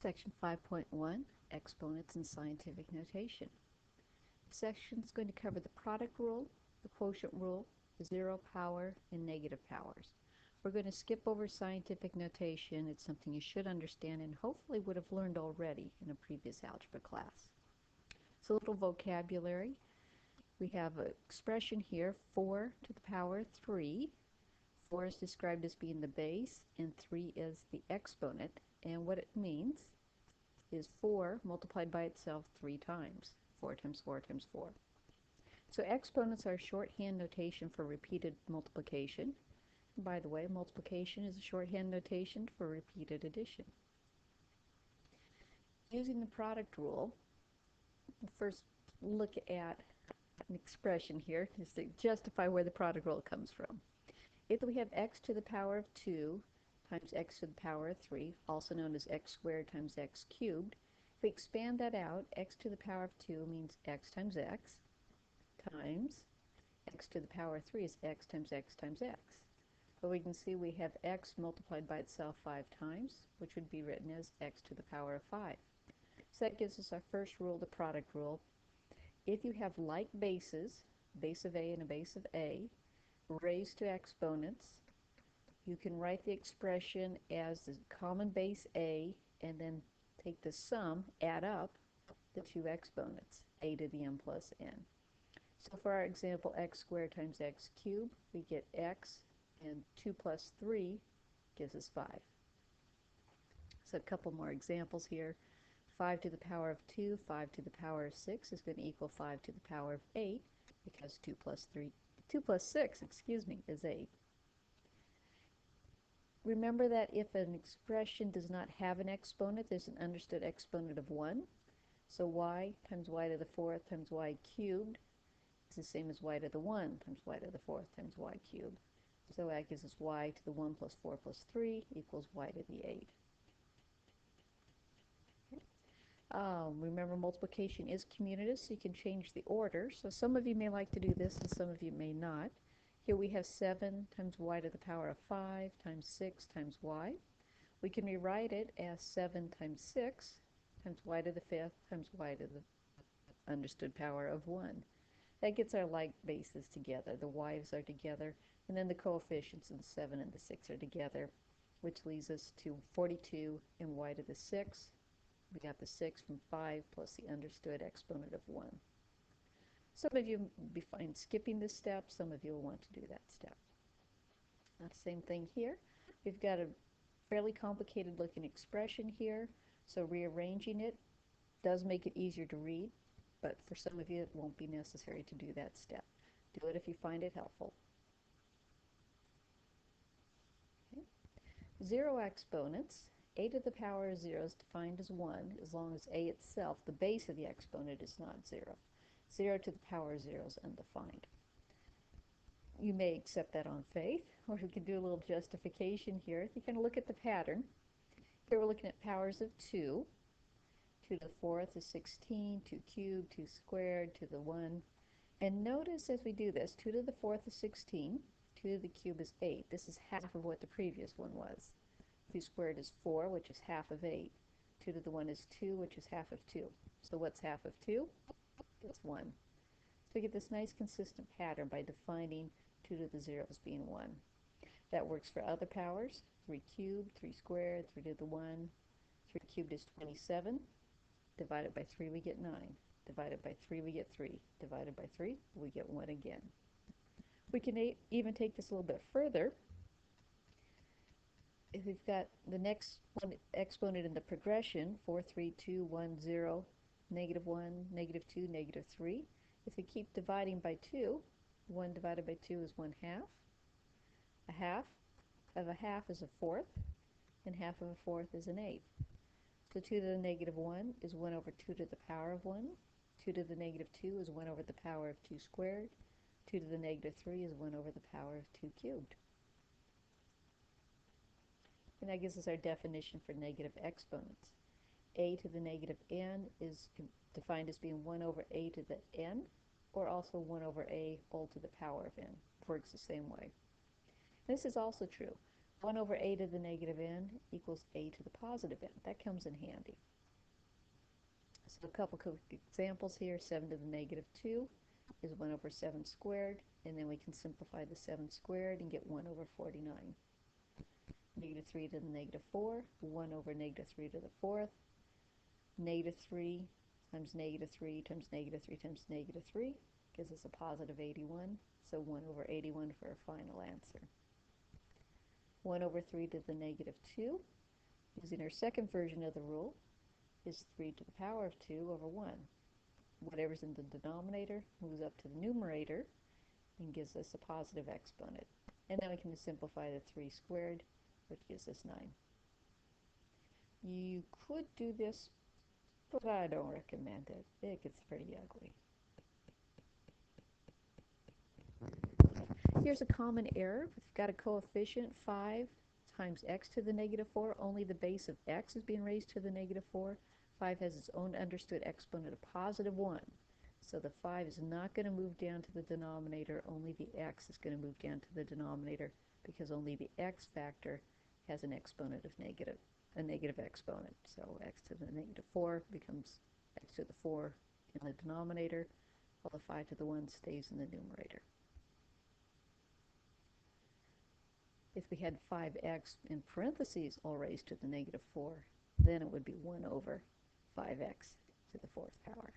Section 5.1, Exponents in Scientific Notation. This section is going to cover the product rule, the quotient rule, the zero power, and negative powers. We're going to skip over scientific notation. It's something you should understand and hopefully would have learned already in a previous algebra class. So a little vocabulary. We have an expression here, 4 to the power 3. 4 is described as being the base, and 3 is the exponent. And what it means is 4 multiplied by itself 3 times. 4 times 4 times 4. So exponents are shorthand notation for repeated multiplication. And by the way, multiplication is a shorthand notation for repeated addition. Using the product rule, we'll first look at an expression here just to justify where the product rule comes from. If we have x to the power of 2 times x to the power of 3, also known as x squared times x cubed, if we expand that out, x to the power of 2 means x times x to the power of 3 is x times x times x. But we can see we have x multiplied by itself 5 times, which would be written as x to the power of 5. So that gives us our first rule, the product rule. If you have like bases, base of a and a base of a, raised to exponents, you can write the expression as the common base a and then take the sum, add up the two exponents, a to the n plus n. So for our example, x squared times x cubed, we get x, and 2 plus 3 gives us 5. So a couple more examples here. 5 to the power of 2, 5 to the power of 6 is going to equal 5 to the power of 8, because 2 plus 6, is 8. Remember that if an expression does not have an exponent, there's an understood exponent of 1. So y times y to the 4th times y cubed is the same as y to the 1 times y to the 4th times y cubed. So that gives us y to the 1 plus 4 plus 3 equals y to the 8. Remember, multiplication is commutative, so you can change the order. So some of you may like to do this and some of you may not. Here we have 7 times y to the power of 5 times 6 times y. We can rewrite it as 7 times 6 times y to the 5th times y to the understood power of 1. That gets our like bases together. The y's are together, and then the coefficients of the 7 and the 6 are together, which leads us to 42 and y to the 6. We got the 6 from 5 plus the understood exponent of 1. Some of you will be fine skipping this step. Some of you will want to do that step. Same thing here. We've got a fairly complicated looking expression here, so rearranging it does make it easier to read, but for some of you it won't be necessary to do that step. Do it if you find it helpful. Okay. Zero exponents. A to the power of 0 is defined as 1 as long as a itself, the base of the exponent, is not 0. 0 to the power of 0 is undefined. You may accept that on faith, or we can do a little justification here. You can look at the pattern. Here we're looking at powers of 2. 2 to the 4th is 16, 2 cubed, 2 squared, 2 to the 1. And notice as we do this, 2 to the 4th is 16, 2 to the cube is 8. This is half of what the previous one was. 2 squared is 4, which is half of 8. 2 to the 1 is 2, which is half of 2. So what's half of 2? It's 1. So we get this nice consistent pattern by defining 2 to the 0 as being 1. That works for other powers. 3 cubed, 3 squared, 3 to the 1. 3 cubed is 27. Divided by 3, we get 9. Divided by 3, we get 3. Divided by 3, we get 1 again. We can even take this a little bit further. If we've got the next one exponent in the progression, 4, 3, 2, 1, 0, negative 1, negative 2, negative 3. If we keep dividing by 2, 1 divided by 2 is 1 half. A half of a half is a fourth, and half of a fourth is an eighth. So 2 to the negative 1 is 1 over 2 to the power of 1. 2 to the negative 2 is 1 over the power of 2 squared. 2 to the negative 3 is 1 over the power of 2 cubed. And that gives us our definition for negative exponents. A to the negative n is defined as being 1 over a to the n, or also 1 over a all to the power of n. Works the same way. This is also true. 1 over a to the negative n equals a to the positive n. That comes in handy. So a couple quick examples here. 7 to the negative 2 is 1 over 7 squared, and then we can simplify the 7 squared and get 1 over 49. Negative 3 to the negative 4, 1 over negative 3 to the fourth. Negative 3 times negative 3 times negative 3 times negative 3 gives us a positive 81, so 1 over 81 for our final answer. 1 over 3 to the negative 2, using our second version of the rule, is 3 to the power of 2 over 1. Whatever's in the denominator moves up to the numerator and gives us a positive exponent. And then we can simplify the 3 squared, which gives us 9. You could do this, but I don't recommend it. It gets pretty ugly. Here's a common error. If you've got a coefficient 5 times x to the negative 4, only the base of x is being raised to the negative 4. 5 has its own understood exponent of positive 1. So the 5 is not going to move down to the denominator, only the x is going to move down to the denominator because only the x factor has an exponent of a negative exponent. So x to the negative 4 becomes x to the 4 in the denominator, while the 5 to the 1 stays in the numerator. If we had 5x in parentheses all raised to the negative 4, then it would be 1 over 5x to the 4th power.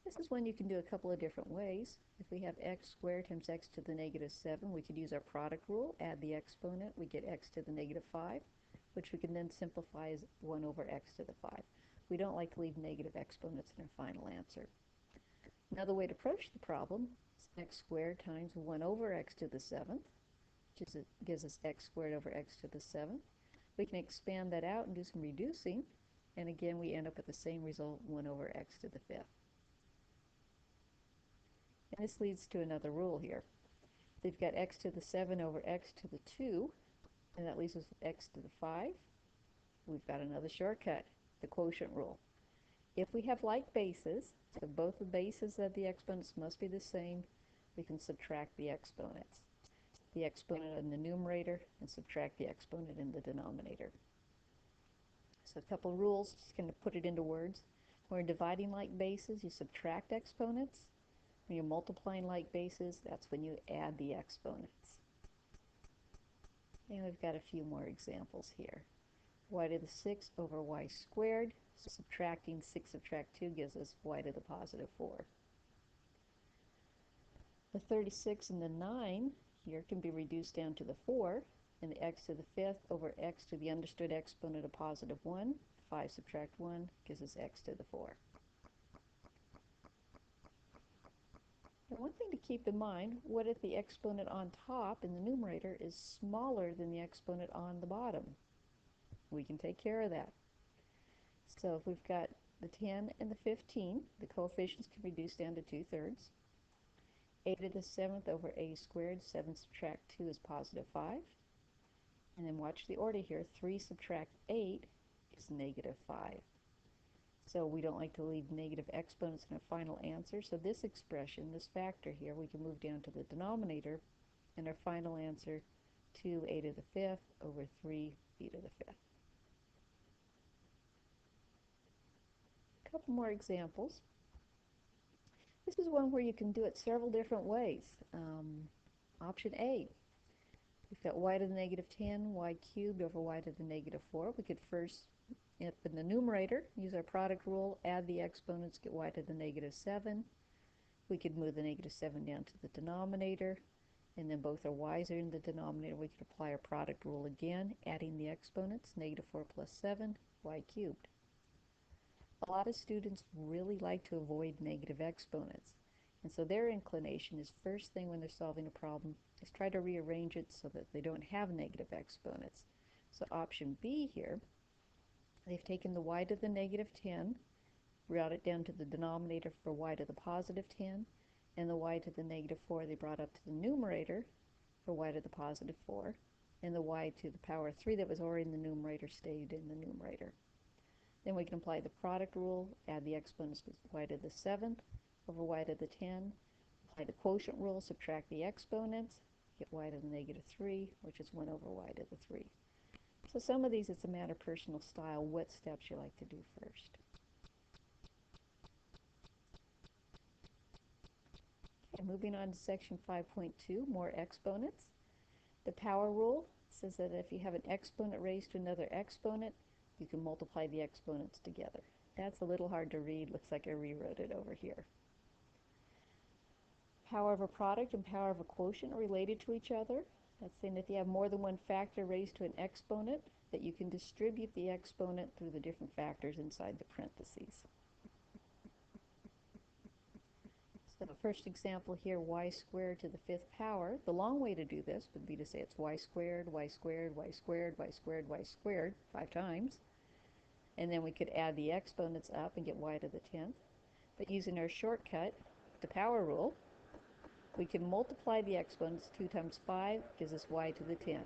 This is one you can do a couple of different ways. If we have x squared times x to the negative 7, we could use our product rule, add the exponent, we get x to the negative 5, which we can then simplify as 1 over x to the 5. We don't like to leave negative exponents in our final answer. Another way to approach the problem is x squared times 1 over x to the 7th, which gives us x squared over x to the 7th. We can expand that out and do some reducing, and again we end up with the same result, 1 over x to the 5th. And this leads to another rule here. We've got x to the 7 over x to the 2, and that leaves us with x to the 5. We've got another shortcut, the quotient rule. If we have like bases, so both the bases of the exponents must be the same, we can subtract the exponents. The exponent in the numerator and subtract the exponent in the denominator. So a couple rules, just going to put it into words. When you're dividing like bases, you subtract exponents. When you're multiplying like bases, that's when you add the exponents. And we've got a few more examples here. Y to the 6 over y squared. Subtracting 6 subtract 2 gives us y to the positive 4. The 36 and the 9 here can be reduced down to the 4, and the x to the 5th over x to the understood exponent of positive 1. 5 subtract 1 gives us x to the 4. And one thing to keep in mind, what if the exponent on top in the numerator is smaller than the exponent on the bottom? We can take care of that. So if we've got the 10 and the 15, the coefficients can reduce down to 2/3. A to the 7th over a squared, 7 subtract 2 is positive 5. And then watch the order here, 3 subtract 8 is negative 5. So we don't like to leave negative exponents in our final answer. So this expression, this factor here, we can move down to the denominator, and our final answer, 2a to the 5th over 3b to the 5th. A couple more examples. This is one where you can do it several different ways. Option A, we've got y to the negative 10, y cubed over y to the negative 4. We could first, up in the numerator, use our product rule, add the exponents, get y to the negative 7. We could move the negative 7 down to the denominator, and then both our y's are in the denominator. We could apply our product rule again, adding the exponents, negative 4 plus 7, y cubed. A lot of students really like to avoid negative exponents, and so their inclination is first thing when they're solving a problem is try to rearrange it so that they don't have negative exponents. So option B here, they've taken the y to the negative 10, brought it down to the denominator for y to the positive 10, and the y to the negative 4 they brought up to the numerator for y to the positive 4, and the y to the power 3 that was already in the numerator stayed in the numerator. Then we can apply the product rule, add the exponents with y to the 7th over y to the 10, apply the quotient rule, subtract the exponents, get y to the negative 3, which is 1 over y to the 3. So some of these, it's a matter of personal style, what steps you like to do first. Okay, moving on to section 5.2, more exponents. The power rule says that if you have an exponent raised to another exponent, you can multiply the exponents together. That's a little hard to read. Looks like I rewrote it over here. Power of a product and power of a quotient are related to each other. That's saying if you have more than one factor raised to an exponent, that you can distribute the exponent through the different factors inside the parentheses. So first example here, y squared to the 5th power. The long way to do this would be to say it's y squared, y squared, y squared, y squared, y squared 5 times. And then we could add the exponents up and get y to the 10th. But using our shortcut, the power rule, we can multiply the exponents. 2 times 5 gives us y to the 10.